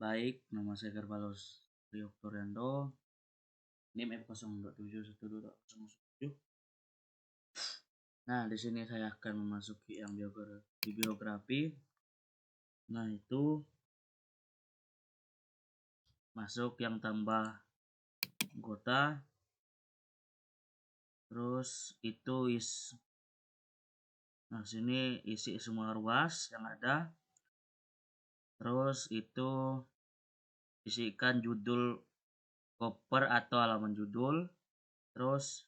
Baik, nama saya Garbalos Rioktorianto, NIM F02712207. Nah, di sini saya akan memasuki yang biografi. Nah, itu masuk yang tambah anggota. Terus itu nah sini isi semua ruas yang ada. Terus itu isikan judul koper atau halaman judul. Terus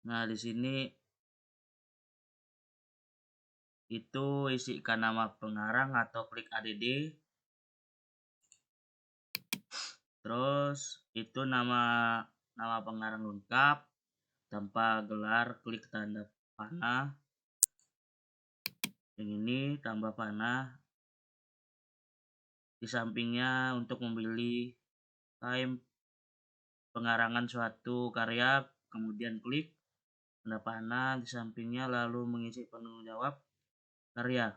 nah di sini itu isikan nama pengarang atau klik add. Terus itu nama pengarang lengkap tanpa gelar, klik tanda panah. Yang ini tambah panah. Di sampingnya untuk memilih time pengarangan suatu karya, kemudian klik tanda panah di sampingnya lalu mengisi penanggung jawab karya.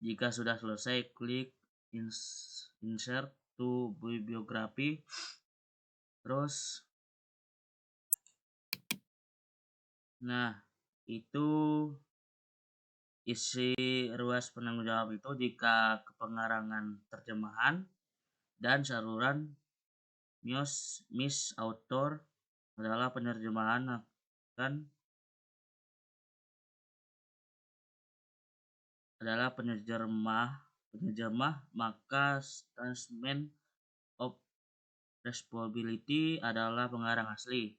Jika sudah selesai, klik insert to bibliography. Terus nah itu isi ruas penanggung jawab itu jika kepengarangan terjemahan dan saluran mis author adalah penerjemah maka statement of responsibility adalah pengarang asli.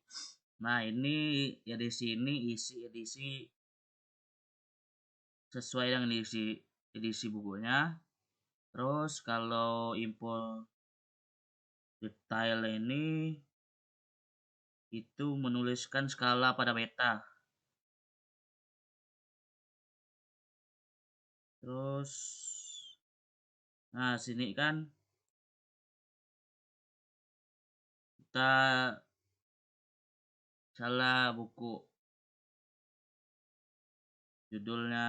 Nah, ini edisi ini isi edisi sesuai dengan edisi bukunya. Terus kalau info detail ini itu menuliskan skala pada peta. Terus nah sini kan kita salah buku, judulnya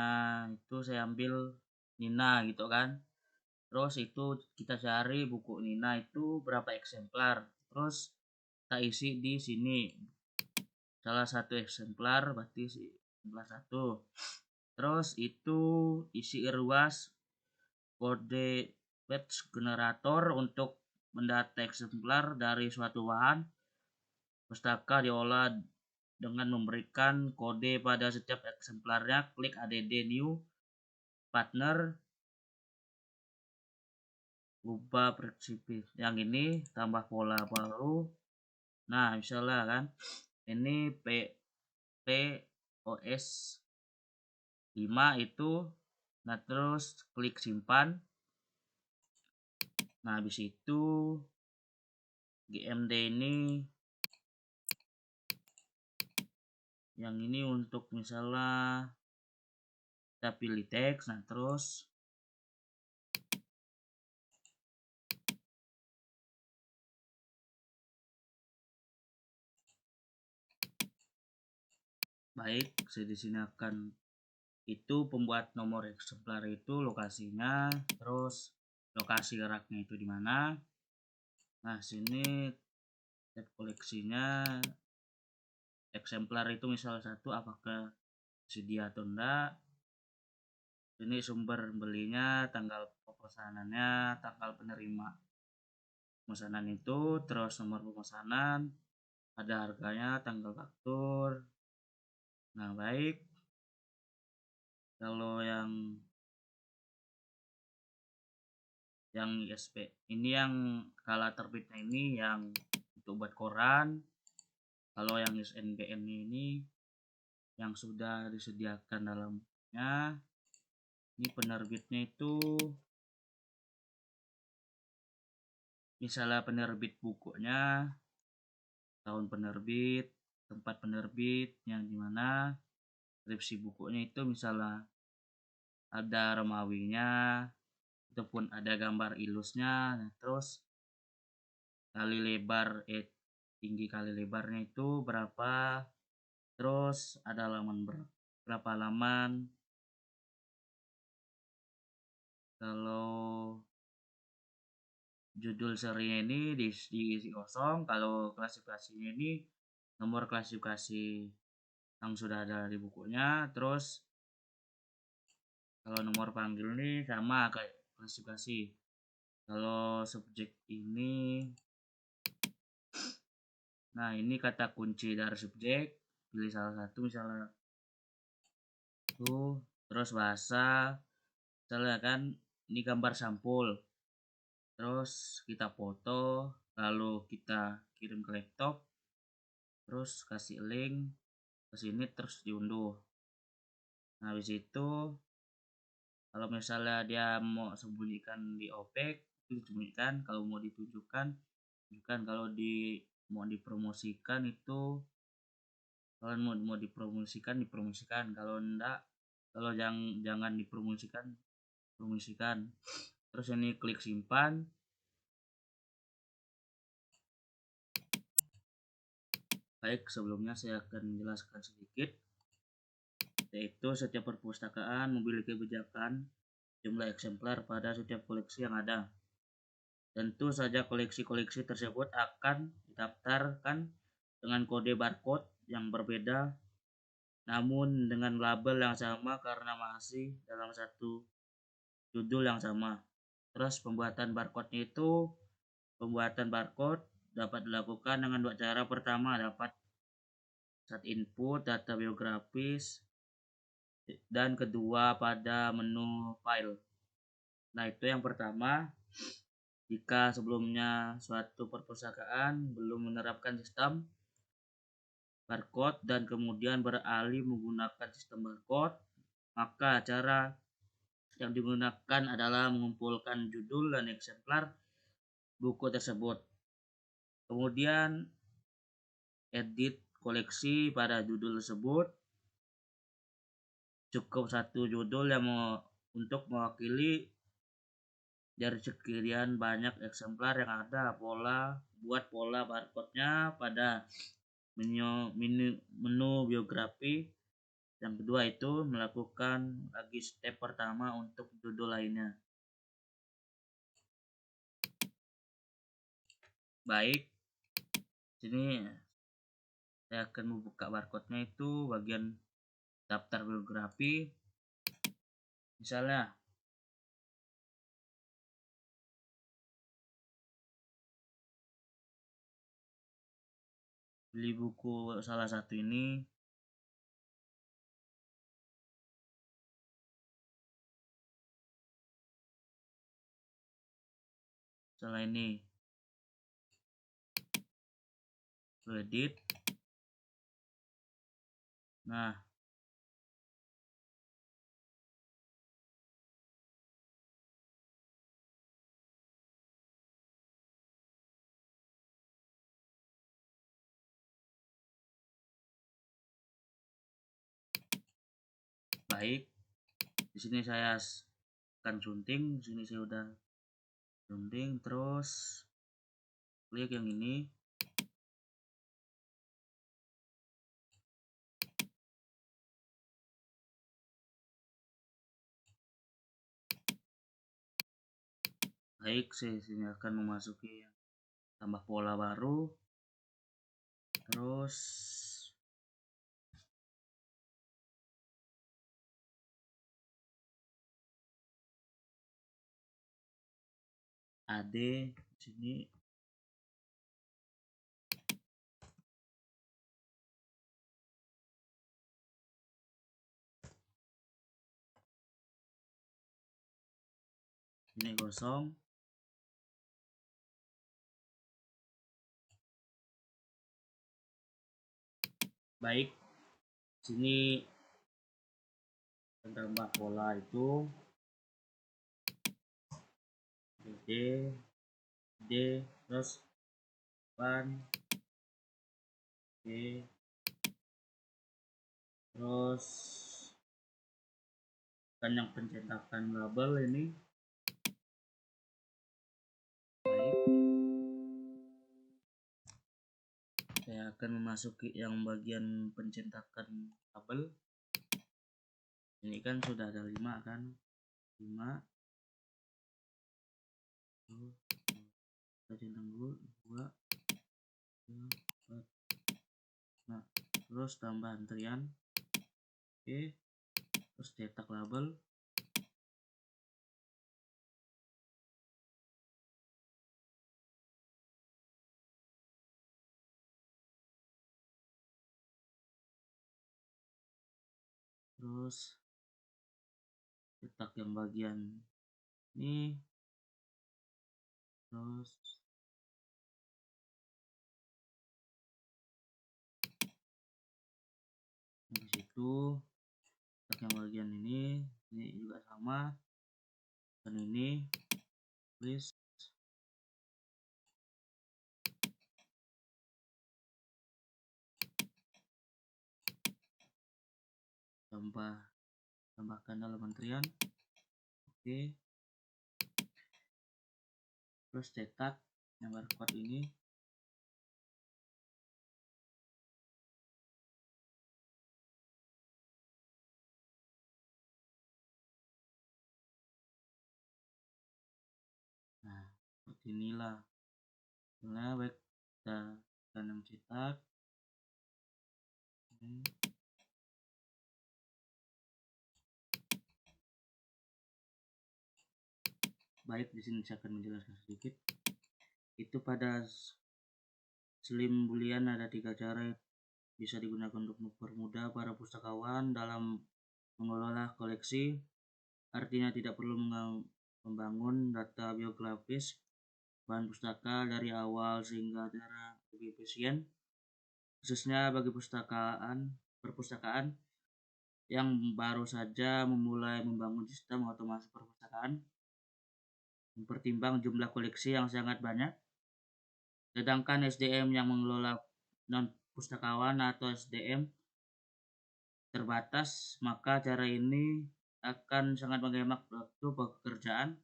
itu saya ambil Nina gitu kan. Terus itu kita cari buku Nina itu berapa eksemplar. Terus kita isi di sini salah satu eksemplar, berarti eksemplar 1. Terus itu isi ruas kode batch generator untuk mendata eksemplar dari suatu bahan pustaka diolah dengan memberikan kode pada setiap eksemplarnya. Klik add new partner, ubah prinsip yang ini, tambah pola baru. Nah, misalnya kan ini POS 5 itu. Nah, terus klik simpan. Nah, habis itu GMD ini yang ini untuk misalnya kita pilih teks. Nah, terus baik, saya di sini akan itu pembuat nomor eksemplar itu lokasinya, terus lokasi geraknya itu di mana. Nah, sini tab koleksinya eksemplar itu misal 1 apakah sedia atau enggak. Ini sumber belinya, tanggal pemesanannya, tanggal penerima pemesanan itu, terus nomor pemesanan, ada harganya, tanggal faktur. Nah, baik, kalau yang ISP ini yang skala terbitnya ini yang untuk buat koran. Kalau yang ISBN ini yang sudah disediakan dalamnya. Ini penerbitnya itu misalnya penerbit bukunya, tahun penerbit, tempat penerbit yang dimana, deskripsi bukunya itu misalnya ada Romawinya ataupun ada gambar ilusnya. Nah, terus kali lebar tinggi kali lebarnya itu berapa, terus ada halaman berapa halaman, Kalau judul serinya ini diisi kosong, kalau klasifikasinya ini nomor klasifikasi yang sudah ada di bukunya. Terus kalau nomor panggil ini sama kayak klasifikasi. Kalau subjek ini, nah ini kata kunci dari subjek, pilih salah satu misalnya itu. Terus bahasa, misalnya kan ini gambar sampul, terus kita foto, lalu kita kirim ke laptop, terus kasih link ke sini, terus diunduh. Nah habis itu kalau misalnya dia mau sembunyikan di OPEK itu disembunyikan, kalau mau ditunjukkan tunjukkan, kalau mau dipromosikan itu, kalau mau dipromosikan, kalau enggak, kalau jangan dipromosikan, promosikan. Terus ini klik simpan. Baik, sebelumnya saya akan menjelaskan sedikit, yaitu setiap perpustakaan memiliki kebijakan jumlah eksemplar pada setiap koleksi yang ada. Tentu saja koleksi-koleksi tersebut akan didaftarkan dengan kode barcode yang berbeda, namun dengan label yang sama karena masih dalam satu judul yang sama. Terus pembuatan barcode dapat dilakukan dengan dua cara. Pertama, dapat saat input data biografis, dan kedua pada menu file. Nah, itu yang pertama, jika sebelumnya suatu perpustakaan belum menerapkan sistem barcode dan kemudian beralih menggunakan sistem barcode, maka cara yang digunakan adalah mengumpulkan judul dan eksemplar buku tersebut. Kemudian edit koleksi pada judul tersebut. Cukup satu judul yang untuk mewakili dari sekian banyak eksemplar yang ada. Buat pola barcode-nya pada menu biografi. Yang kedua itu melakukan lagi step pertama untuk judul lainnya. Baik, sini saya akan membuka barcode-nya itu bagian daftar biografi. Misalnya beli buku salah satu ini, setelah ini edit. Nah, baik, di sini saya akan sunting. Di sini saya udah sunting, terus klik yang ini. Baik, saya sini akan memasuki tambah pola baru. Terus AD di sini. Ini kosong. Baik, sini tambah pola itu D, terus pan D, terus kan yang pencetakan label ini. Baik, saya akan memasuki yang bagian pencetakan label. Ini kan sudah ada 5 kan, 5. kita centang dulu 2 3 4. Nah terus tambah antrian. Oke, terus cetak label. Terus cetak yang bagian ini, terus di situ cetak yang bagian ini juga sama, dan ini please tambahkan dalam antrian. Oke, terus cetak yang barcode ini. Nah seperti inilah. Nah baik, kita tanam cetak. Baik, di sini saya akan menjelaskan sedikit. Itu pada Slim Boolean ada 3 cara bisa digunakan untuk mempermudah para pustakawan dalam mengelola koleksi. Artinya tidak perlu membangun data biografis bahan pustaka dari awal sehingga cara lebih efisien, khususnya bagi perpustakaan yang baru saja memulai membangun sistem otomasi perpustakaan, mempertimbang jumlah koleksi yang sangat banyak. Sedangkan SDM yang mengelola non-pustakawan atau SDM terbatas, maka cara ini akan sangat menghemat waktu pekerjaan.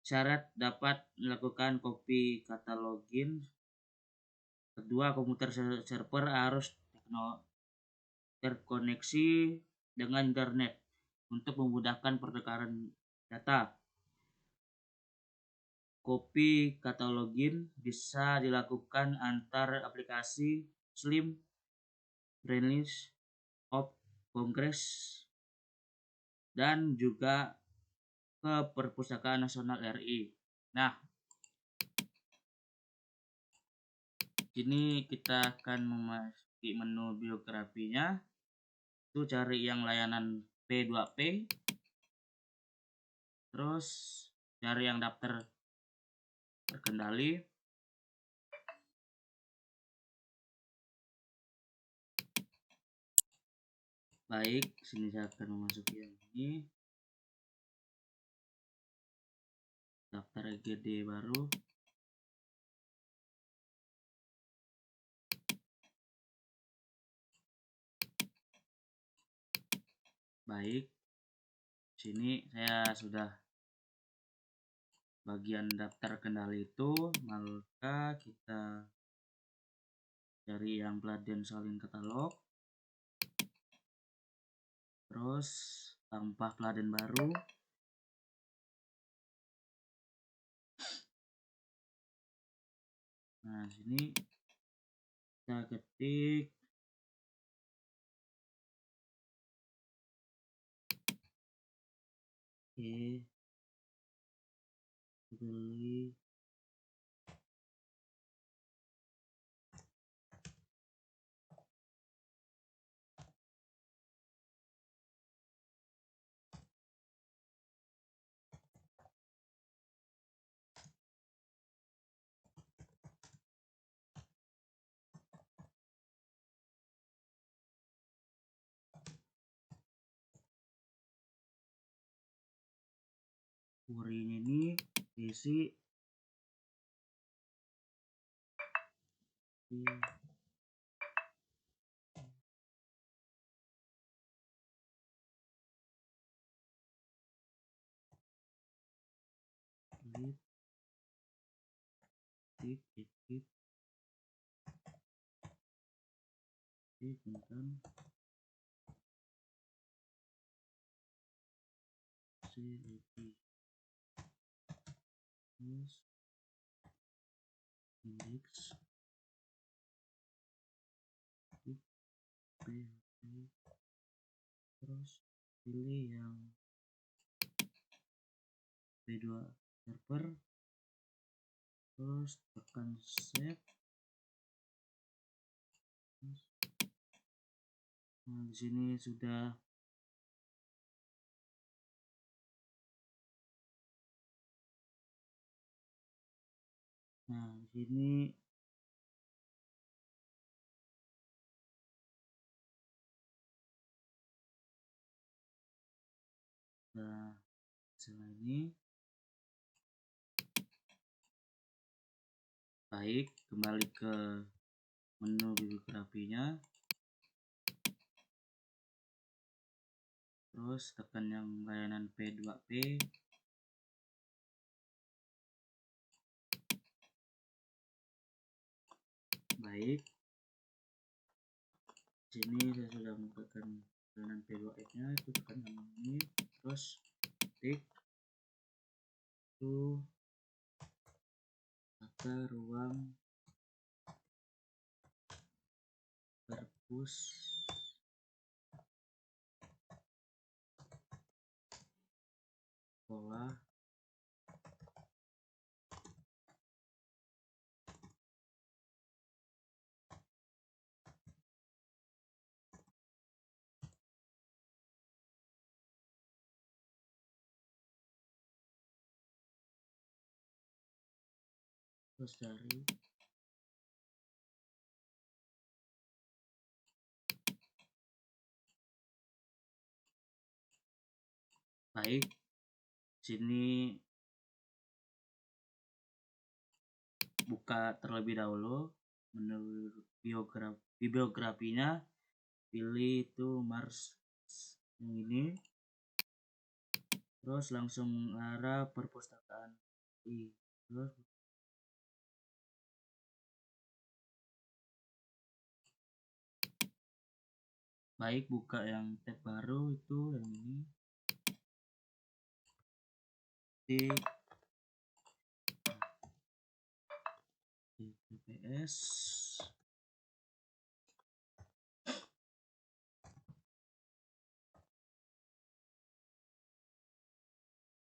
Syarat dapat melakukan copy katalogin. Kedua, komputer server harus terkoneksi dengan internet untuk memudahkan pertukaran data. Copy katalogin bisa dilakukan antar aplikasi Slim, Brainless, of Congress, dan juga ke Perpustakaan Nasional RI. Nah, ini kita akan memasuki menu biografinya. Itu cari yang layanan P2P. Terus cari yang daftar terkendali. Baik, sini saya akan memasuki yang ini. Daftar EGD baru. Baik, sini saya sudah bagian daftar kendali itu, maka kita cari yang pelatihan salin katalog, terus tambah pelatihan baru. Nah sini kita ketik beli query ini isi tentang terus indeks PHP, terus pilih yang B2 server, terus tekan save. Nah, di sini sudah di sini setelah ini baik, kembali ke menu bibliografinya, terus tekan yang layanan P2P, baik. Sini saya sudah tekan layanan P2F nya, itu tekan yang ini, terus tik itu tata ruang perpus sekolah terus cari baik. Sini buka terlebih dahulu menu bibliografinya, pilih itu Mars yang ini, terus langsung mengarah perpustakaan. Terus baik, buka yang tab baru itu yang ini, TPS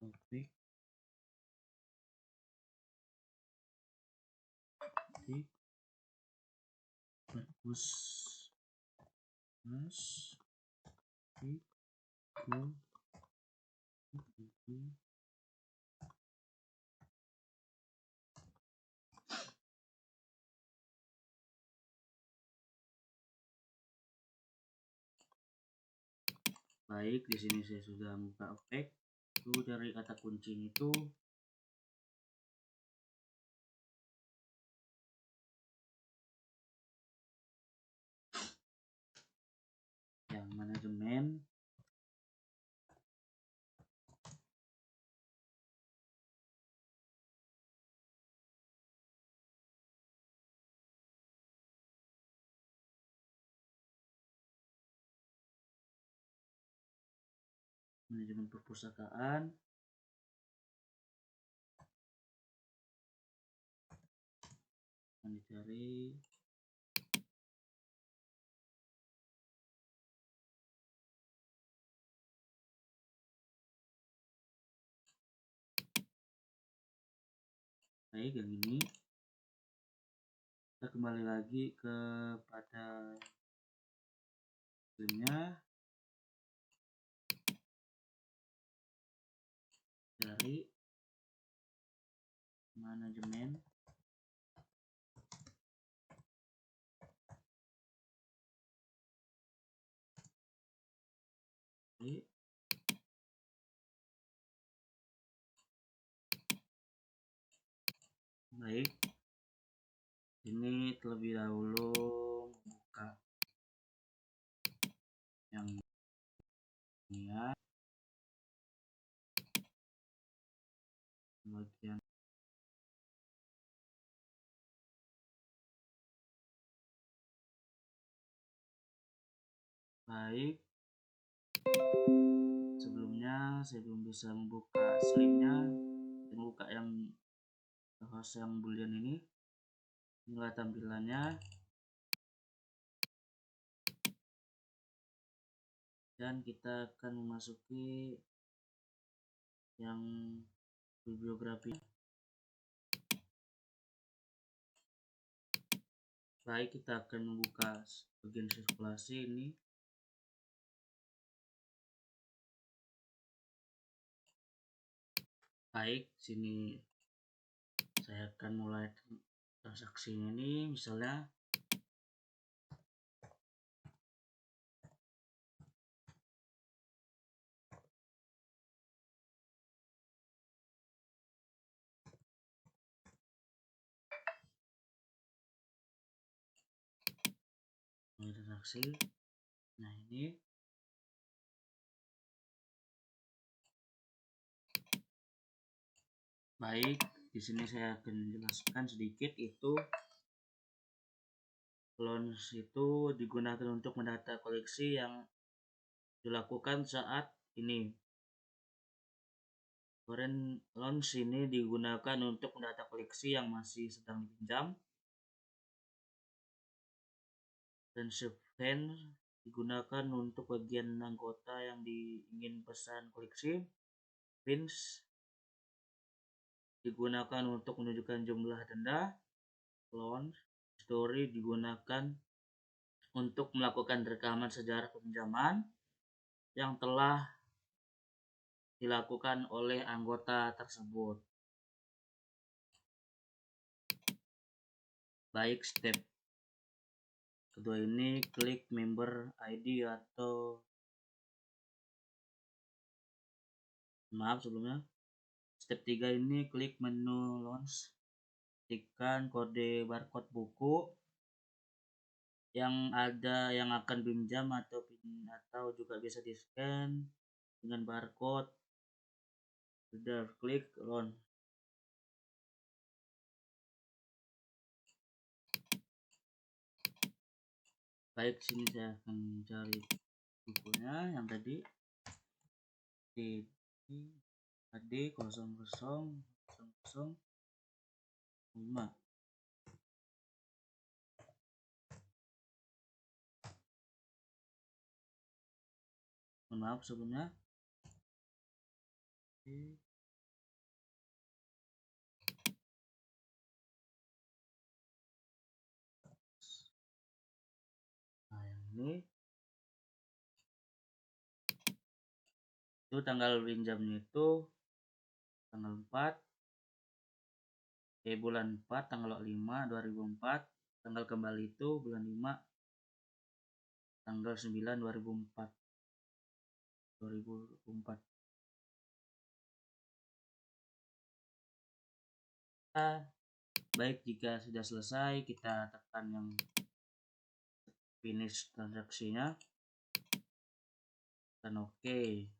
topik perpus mas baik. Di sini saya sudah buka opek itu, dari kata kunci itu yang manajemen, manajemen perpustakaan, yang dicari baik. Yang ini kita kembali lagi kepada filmnya, cari manajemen, baik. Ini terlebih dahulu buka yang ini ya, bagian baik. Sebelumnya saya belum bisa membuka slimnya, membuka yang host yang boolean ini. Inilah tampilannya, dan kita akan memasuki yang bibliografi. Baik, kita akan membuka bagian sirkulasi ini. Baik, sini saya akan mulai transaksi ini. Misalnya transaksi. Nah, ini baik, di sini saya akan menjelaskan sedikit. Itu launch itu digunakan untuk mendata koleksi yang dilakukan saat ini. Current launch ini digunakan untuk mendata koleksi yang masih sedang dipinjam. Dan subven digunakan untuk bagian anggota yang ingin pesan koleksi. Pins digunakan untuk menunjukkan jumlah denda. Launch story digunakan untuk melakukan rekaman sejarah peminjaman yang telah dilakukan oleh anggota tersebut. Baik, step kedua ini klik member ID atau sebelumnya. Step 3 ini klik menu launch, ketikkan kode barcode buku yang akan pinjam atau juga bisa di scan dengan barcode. Sudah, klik launch. Baik, sini saya akan mencari bukunya yang tadi AD 0005. Mohon maaf sebelumnya. Nah, yang ini itu tanggal pinjamnya itu tanggal 4 bulan 4 tanggal 5 2004. Tanggal kembali itu bulan 5 tanggal 9 2004. Baik, jika sudah selesai kita tekan yang finish transaksinya dan oke.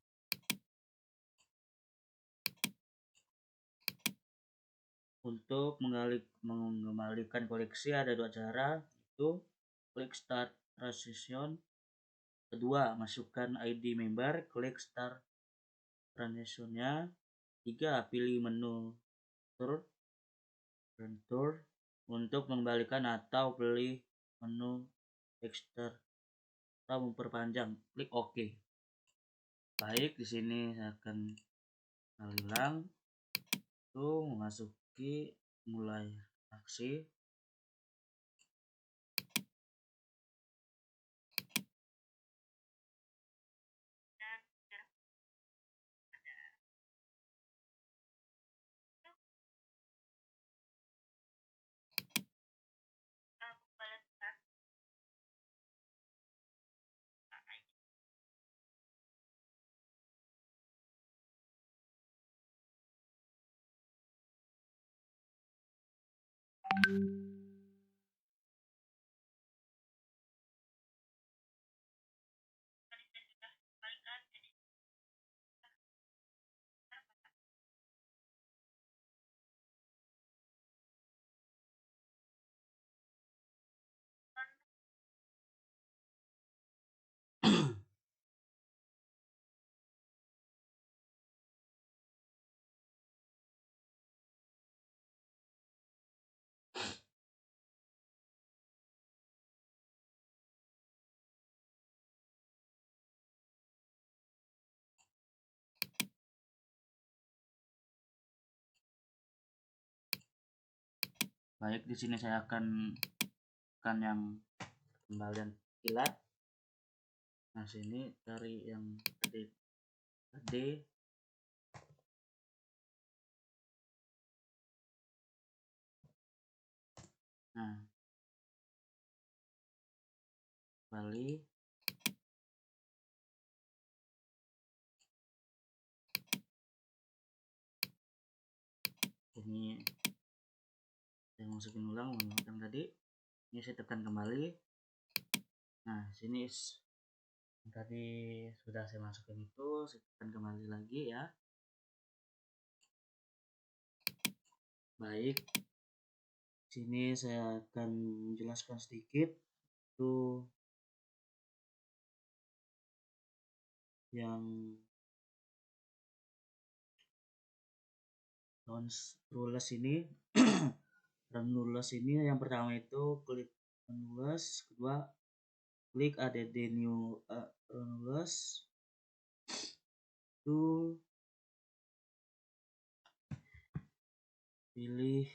Untuk mengembalikan koleksi ada dua cara, itu klik start transaction. Kedua, masukkan ID member, klik start transaction-nya. 3, pilih menu tour untuk mengembalikan atau pilih menu extra atau memperpanjang, klik OK. Baik, di sini saya akan ulang itu memasuki mulai aksi. Baik, di sini saya akan tekan yang kembalian kilat. Nah, sini cari yang gede. Nah, kembali. Ini saya masukin ulang yang tadi. Ini saya tekan kembali. Nah, sini tadi sudah saya masukin itu, saya tekan kembali lagi ya. Baik, sini saya akan menjelaskan sedikit itu yang rules ini. Rules ini yang pertama itu klik rules, kedua klik add new rules, itu pilih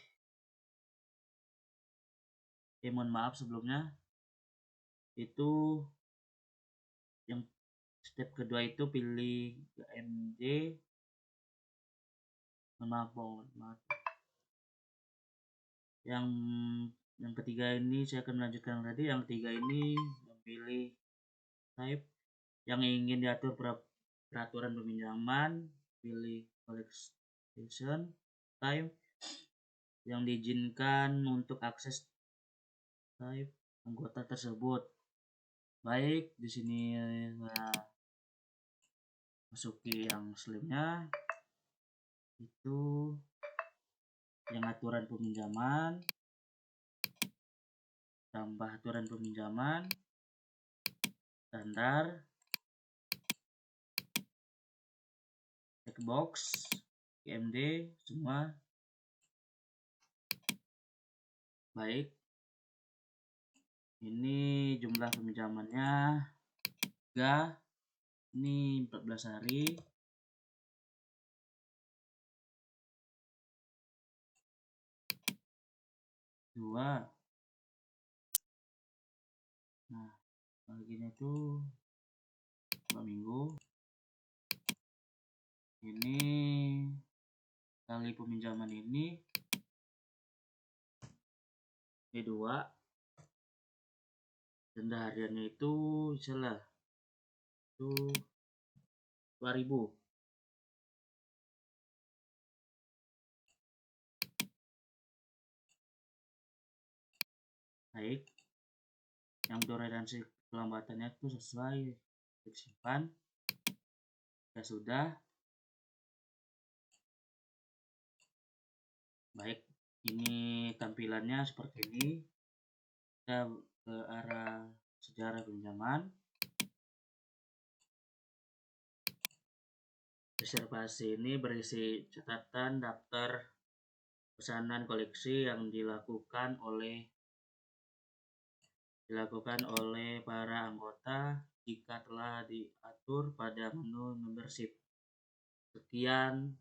mohon maaf sebelumnya, itu yang step kedua itu pilih GMD. Mohon maaf. Yang ketiga ini saya akan melanjutkan tadi. Yang ketiga ini memilih type yang ingin diatur peraturan peminjaman, pilih collection type yang diizinkan untuk akses type anggota tersebut. Baik, di sini saya masuki yang slimnya, itu yang aturan peminjaman, tambah aturan peminjaman, standar, checkbox, GMD, semua. Baik, ini jumlah peminjamannya 3, ini 14 hari. Dua. Nah, bagian itu 2 minggu. Ini kali peminjaman ini 2. Denda hariannya itu misalnya itu 2.000. Baik, yang toleransi kelambatannya itu sesuai disimpan. Ya sudah. Baik, ini tampilannya seperti ini. Kita ke arah sejarah pinjaman. Reservasi ini berisi catatan daftar pesanan koleksi yang dilakukan oleh para anggota jika telah diatur pada menu membership. Sekian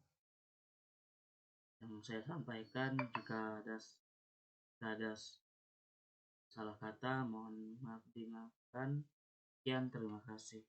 yang saya sampaikan. Jika ada salah kata mohon maaf dimaafkan. Sekian, terima kasih.